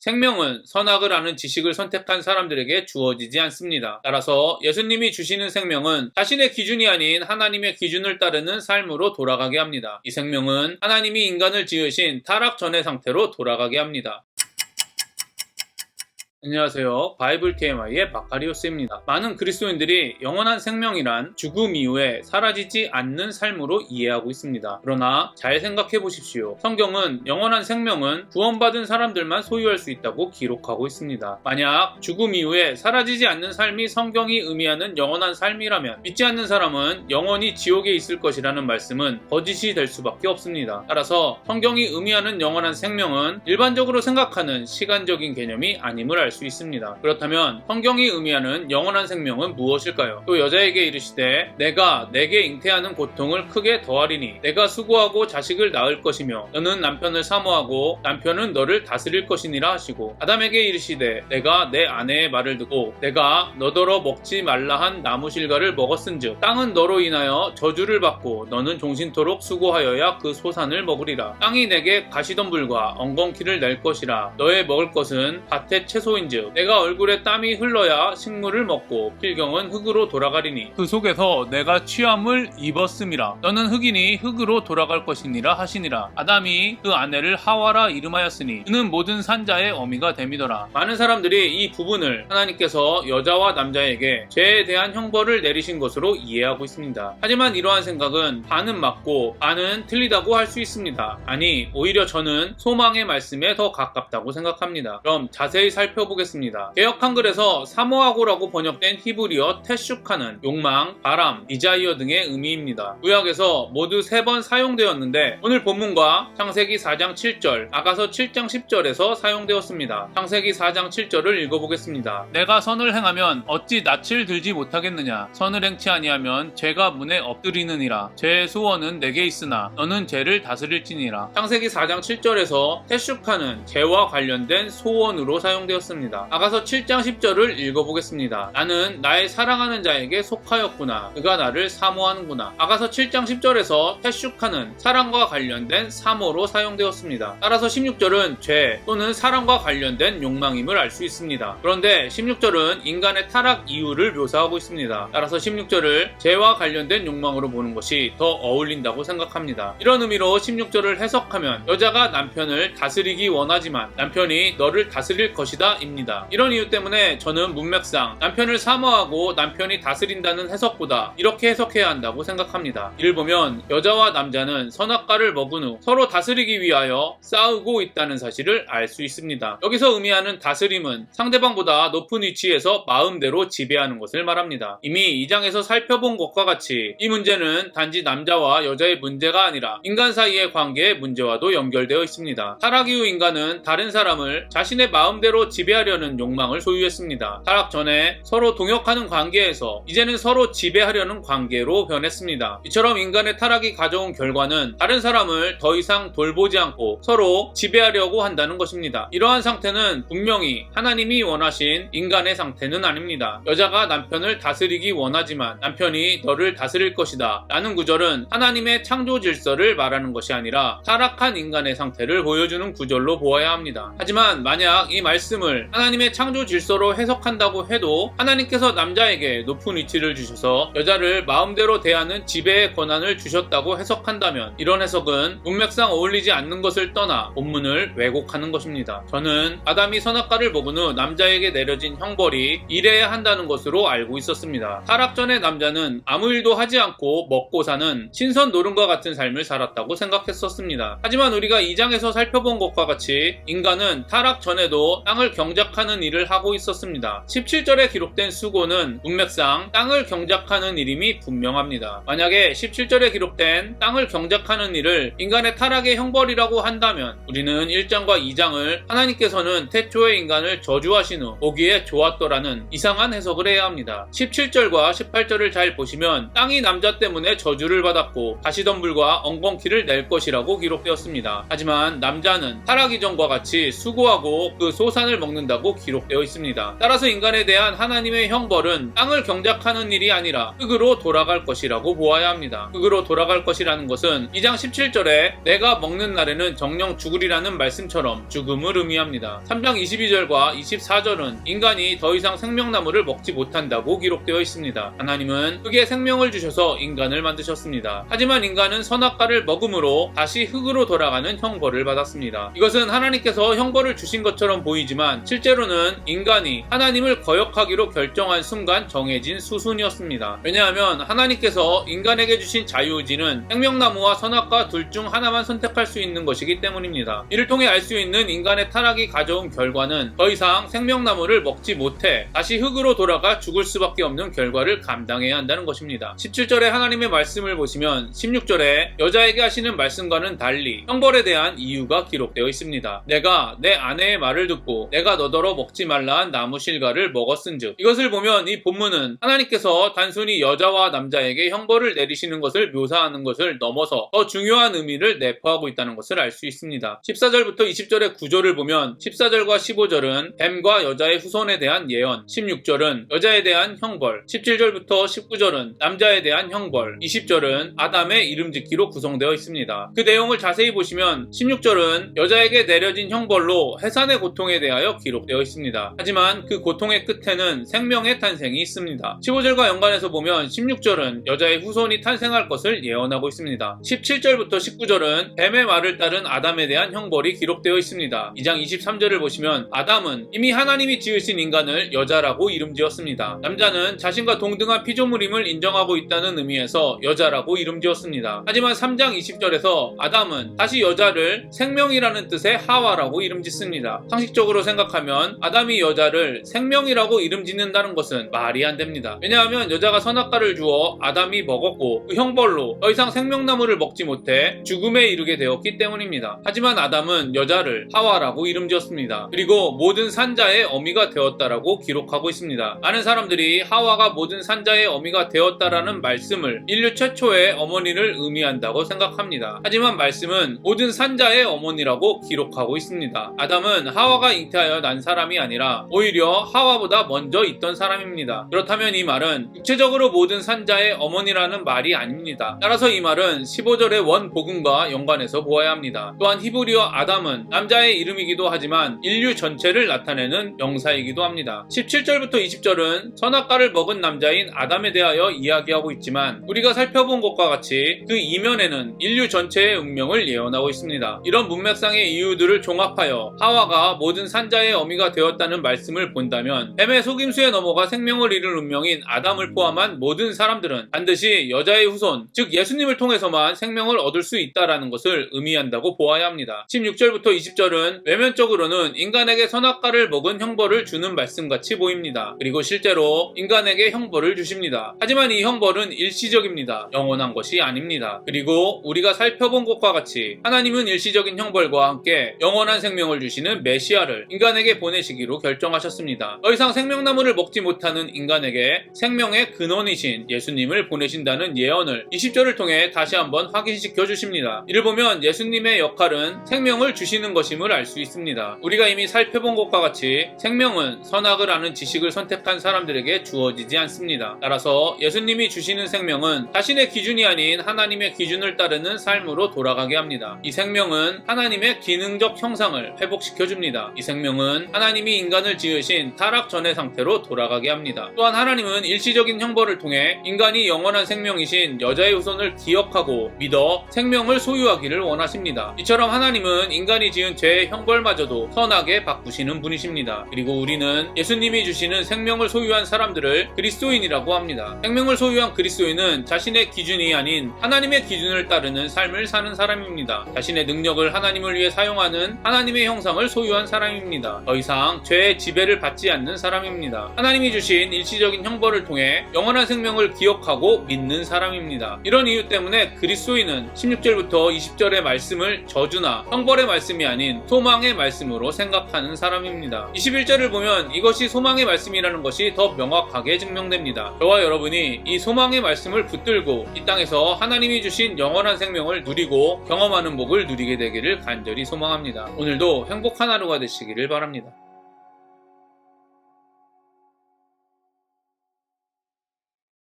생명은 선악을 아는 지식을 선택한 사람들에게 주어지지 않습니다. 따라서 예수님이 주시는 생명은 자신의 기준이 아닌 하나님의 기준을 따르는 삶으로 돌아가게 합니다. 이 생명은 하나님이 인간을 지으신 타락 전의 상태로 돌아가게 합니다. 안녕하세요. 바이블 TMI의 바카리오스입니다. 많은 그리스도인들이 영원한 생명이란 죽음 이후에 사라지지 않는 삶으로 이해하고 있습니다. 그러나 잘 생각해 보십시오. 성경은 영원한 생명은 구원받은 사람들만 소유할 수 있다고 기록하고 있습니다. 만약 죽음 이후에 사라지지 않는 삶이 성경이 의미하는 영원한 삶이라면 믿지 않는 사람은 영원히 지옥에 있을 것이라는 말씀은 거짓이 될 수밖에 없습니다. 따라서 성경이 의미하는 영원한 생명은 일반적으로 생각하는 시간적인 개념이 아님을 알 수 있습니다. 그렇다면 성경이 의미하는 영원한 생명은 무엇일까요? 또 여자에게 이르시되 내가 내게 잉태하는 고통을 크게 더하리니 내가 수고하고 자식을 낳을 것이며 너는 남편을 사모하고 남편은 너를 다스릴 것이니라 하시고 아담에게 이르시되 내가 내 아내의 말을 듣고 내가 너더러 먹지 말라 한 나무 실과를 먹었은즉 땅은 너로 인하여 저주를 받고 너는 종신토록 수고하여야 그 소산을 먹으리라. 땅이 내게 가시덤불과 엉겅퀴를 낼 것이라. 너의 먹을 것은 밭의 채소인즉 내가 얼굴에 땀이 흘러야 식물을 먹고 필경은 흙으로 돌아가리니 그 속에서 내가 취함을 입었음이라. 너는 흙이니 흙으로 돌아갈 것이니라 하시니라. 아담이 그 아내를 하와라 이름하였으니 그는 모든 산자의 어미가 됨이더라. 많은 사람들이 이 부분을 하나님께서 여자와 남자에게 죄에 대한 형벌을 내리신 것으로 이해하고 있습니다. 하지만 이러한 생각은 반은 맞고 반은 틀리다고 할 수 있습니다. 아니, 오히려 저는 소망의 말씀에 더 가깝다고 생각합니다. 그럼 자세히 살펴보겠습니다. 개역 한글에서 사모하고라고 번역된 히브리어 테슈카는 욕망, 바람, 디자이어 등의 의미입니다. 구약에서 모두 3번 사용되었는데 오늘 본문과 창세기 4장 7절, 아가서 7장 10절에서 사용되었습니다. 창세기 4장 7절을 읽어보겠습니다. 내가 선을 행하면 어찌 낯을 들지 못하겠느냐? 선을 행치 아니하면 죄가 문에 엎드리느니라. 죄의 소원은 내게 있으나 너는 죄를 다스릴지니라. 창세기 4장 7절에서 테슈카는 죄와 관련된 소원으로 사용되었습니다. 아가서 7장 10절을 읽어보겠습니다. 나는 나의 사랑하는 자에게 속하였구나. 그가 나를 사모하는구나. 아가서 7장 10절에서 테슈카는 사랑과 관련된 사모로 사용되었습니다. 따라서 16절은 죄 또는 사랑과 관련된 욕망임을 알 수 있습니다. 그런데 16절은 인간의 타락 이유를 묘사하고 있습니다. 따라서 16절을 죄와 관련된 욕망으로 보는 것이 더 어울린다고 생각합니다. 이런 의미로 16절을 해석하면 여자가 남편을 다스리기 원하지만 남편이 너를 다스릴 것이다 입니다. 이런 이유 때문에 저는 문맥상 남편을 사모하고 남편이 다스린다는 해석보다 이렇게 해석해야 한다고 생각합니다. 이를 보면 여자와 남자는 선악과를 먹은 후 서로 다스리기 위하여 싸우고 있다는 사실을 알 수 있습니다. 여기서 의미하는 다스림은 상대방보다 높은 위치에서 마음대로 지배하는 것을 말합니다. 이미 2장에서 살펴본 것과 같이 이 문제는 단지 남자와 여자의 문제가 아니라 인간 사이의 관계의 문제와도 연결되어 있습니다. 타락 이후 인간은 다른 사람을 자신의 마음대로 지배하려는 욕망을 소유했습니다. 타락 전에 서로 동역하는 관계에서 이제는 서로 지배하려는 관계로 변했습니다. 이처럼 인간의 타락이 가져온 결과는 다른 사람을 더 이상 돌보지 않고 서로 지배하려고 한다는 것입니다. 이러한 상태는 분명히 하나님이 원하신 인간의 상태는 아닙니다. 여자가 남편을 다스리기 원하지만 남편이 너를 다스릴 것이다 라는 구절은 하나님의 창조 질서를 말하는 것이 아니라 타락한 인간의 상태를 보여주는 구절로 보아야 합니다. 하지만 만약 이 말씀을 하나님의 창조 질서로 해석한다고 해도 하나님께서 남자에게 높은 위치를 주셔서 여자를 마음대로 대하는 지배의 권한을 주셨다고 해석한다면 이런 해석은 문맥상 어울리지 않는 것을 떠나 본문을 왜곡하는 것입니다. 저는 아담이 선악과를 먹은 후 남자에게 내려진 형벌이 이래야 한다는 것으로 알고 있었습니다. 타락 전의 남자는 아무 일도 하지 않고 먹고 사는 신선 노름과 같은 삶을 살았다고 생각했었습니다. 하지만 우리가 2장에서 살펴본 것과 같이 인간은 타락 전에도 땅을 경작하는 일을 하고 있었습니다. 17절에 기록된 수고는 문맥상 땅을 경작하는 일임이 분명합니다. 만약에 17절에 기록된 땅을 경작하는 일을 인간의 타락의 형벌이라고 한다면 우리는 1장과 2장을 하나님께서는 태초의 인간을 저주하신 후 보기에 좋았더라는 이상한 해석을 해야 합니다. 17절과 18절을 잘 보시면 땅이 남자 때문에 저주를 받았고 가시덤불과 엉겅퀴를 낼 것이라고 기록되었습니다. 하지만 남자는 타락 이전과 같이 수고하고 그 소산을 먹는 먹는다고 기록되어 있습니다. 따라서 인간에 대한 하나님의 형벌은 땅을 경작하는 일이 아니라 흙으로 돌아갈 것이라고 보아야 합니다. 흙으로 돌아갈 것이라는 것은 2장 17절에 내가 먹는 날에는 정녕 죽으리라는 말씀처럼 죽음을 의미합니다. 3장 22절과 24절은 인간이 더 이상 생명나무를 먹지 못한다고 기록되어 있습니다. 하나님은 흙에 생명을 주셔서 인간을 만드셨습니다. 하지만 인간은 선악과를 먹음으로 다시 흙으로 돌아가는 형벌을 받았습니다. 이것은 하나님께서 형벌을 주신 것처럼 보이지만 실제로는 인간이 하나님을 거역하기로 결정한 순간 정해진 수순이었습니다. 왜냐하면 하나님께서 인간에게 주신 자유의지는 생명나무와 선악과 둘 중 하나만 선택할 수 있는 것이기 때문입니다. 이를 통해 알 수 있는 인간의 타락이 가져온 결과는 더 이상 생명나무를 먹지 못해 다시 흙으로 돌아가 죽을 수밖에 없는 결과를 감당해야 한다는 것입니다. 17절의 하나님의 말씀을 보시면 16절에 여자에게 하시는 말씀과는 달리 형벌에 대한 이유가 기록되어 있습니다. 내가 내 아내의 말을 듣고 내가 너더러 먹지 말라 한 나무 실과를 먹었은즉. 이것을 보면 이 본문은 하나님께서 단순히 여자와 남자에게 형벌을 내리시는 것을 묘사하는 것을 넘어서 더 중요한 의미를 내포하고 있다는 것을 알 수 있습니다. 14절부터 20절의 구조를 보면 14절과 15절은 뱀과 여자의 후손에 대한 예언, 16절은 여자에 대한 형벌, 17절부터 19절은 남자에 대한 형벌, 20절은 아담의 이름 짓기로 구성되어 있습니다. 그 내용을 자세히 보시면 16절은 여자에게 내려진 형벌로 해산의 고통에 대하여 기록되어 있습니다. 하지만 그 고통의 끝에는 생명의 탄생이 있습니다. 15절과 연관해서 보면 16절은 여자의 후손이 탄생할 것을 예언하고 있습니다. 17절부터 19절은 뱀의 말을 따른 아담에 대한 형벌이 기록되어 있습니다. 2장 23절을 보시면 아담은 이미 하나님이 지으신 인간을 여자라고 이름 지었습니다. 남자는 자신과 동등한 피조물임을 인정하고 있다는 의미에서 여자라고 이름 지었습니다. 하지만 3장 20절에서 아담은 다시 여자를 생명이라는 뜻의 하와라고 이름 짓습니다. 상식적으로 생각하면 아담이 여자를 생명이라고 이름 짓는다는 것은 말이 안 됩니다. 왜냐하면 여자가 선악과를 주어 아담이 먹었고 그 형벌로 더 이상 생명나무를 먹지 못해 죽음에 이르게 되었기 때문입니다. 하지만 아담은 여자를 하와라고 이름 지었습니다. 그리고 모든 산자의 어미가 되었다라고 기록하고 있습니다. 많은 사람들이 하와가 모든 산자의 어미가 되었다라는 말씀을 인류 최초의 어머니를 의미한다고 생각합니다. 하지만 말씀은 모든 산자의 어머니라고 기록하고 있습니다. 아담은 하와가 잉태하여 난 사람이 아니라 오히려 하와보다 먼저 있던 사람입니다. 그렇다면 이 말은 육체적으로 모든 산자의 어머니라는 말이 아닙니다. 따라서 이 말은 15절의 원복음과 연관해서 보아야 합니다. 또한 히브리어 아담은 남자의 이름이기도 하지만 인류 전체를 나타내는 명사이기도 합니다. 17절부터 20절은 선악과를 먹은 남자인 아담에 대하여 이야기하고 있지만 우리가 살펴본 것과 같이 그 이면에는 인류 전체의 운명을 예언하고 있습니다. 이런 문맥상의 이유들을 종합하여 하와가 모든 산자의 어미가 되었다는 말씀을 본다면 뱀의 속임수에 넘어가 생명을 잃은 운명인 아담을 포함한 모든 사람들은 반드시 여자의 후손, 즉 예수님을 통해서만 생명을 얻을 수 있다라는 것을 의미한다고 보아야 합니다. 16절부터 20절은 외면적으로는 인간에게 선악과를 먹은 형벌을 주는 말씀같이 보입니다. 그리고 실제로 인간에게 형벌을 주십니다. 하지만 이 형벌은 일시적입니다. 영원한 것이 아닙니다. 그리고 우리가 살펴본 것과 같이 하나님은 일시적인 형벌과 함께 영원한 생명을 주시는 메시아를 인간에게 보내시기로 결정하셨습니다. 더 이상 생명나무를 먹지 못하는 인간에게 생명의 근원이신 예수님을 보내신다는 예언을 20절을 통해 다시 한번 확인시켜 주십니다. 이를 보면 예수님의 역할은 생명을 주시는 것임을 알 수 있습니다. 우리가 이미 살펴본 것과 같이 생명은 선악을 아는 지식을 선택한 사람들에게 주어지지 않습니다. 따라서 예수님이 주시는 생명은 자신의 기준이 아닌 하나님의 기준을 따르는 삶으로 돌아가게 합니다. 이 생명은 하나님의 기능적 형상을 회복시켜줍니다. 이 생명은 하나님이 인간을 지으신 타락 전의 상태로 돌아가게 합니다. 또한 하나님은 일시적인 형벌을 통해 인간이 영원한 생명이신 여자의 후손을 기억하고 믿어 생명을 소유하기를 원하십니다. 이처럼 하나님은 인간이 지은 죄의 형벌마저도 선하게 바꾸시는 분이십니다. 그리고 우리는 예수님이 주시는 생명을 소유한 사람들을 그리스도인이라고 합니다. 생명을 소유한 그리스도인은 자신의 기준이 아닌 하나님의 기준을 따르는 삶을 사는 사람입니다. 자신의 능력을 하나님을 위해 사용하는 하나님의 형상을 소유한 사람입니다. 더 이상 죄의 지배를 받지 않는 사람입니다. 하나님이 주신 일시적인 형벌을 통해 영원한 생명을 기억하고 믿는 사람입니다. 이런 이유 때문에 그리스도인은 16절부터 20절의 말씀을 저주나 형벌의 말씀이 아닌 소망의 말씀으로 생각하는 사람입니다. 21절을 보면 이것이 소망의 말씀이라는 것이 더 명확하게 증명됩니다. 저와 여러분이 이 소망의 말씀을 붙들고 이 땅에서 하나님이 주신 영원한 생명을 누리고 경험하는 복을 누리게 되기를 간절히 소망합니다. 오늘도 행복한 하루가 되시기를 바랍니다.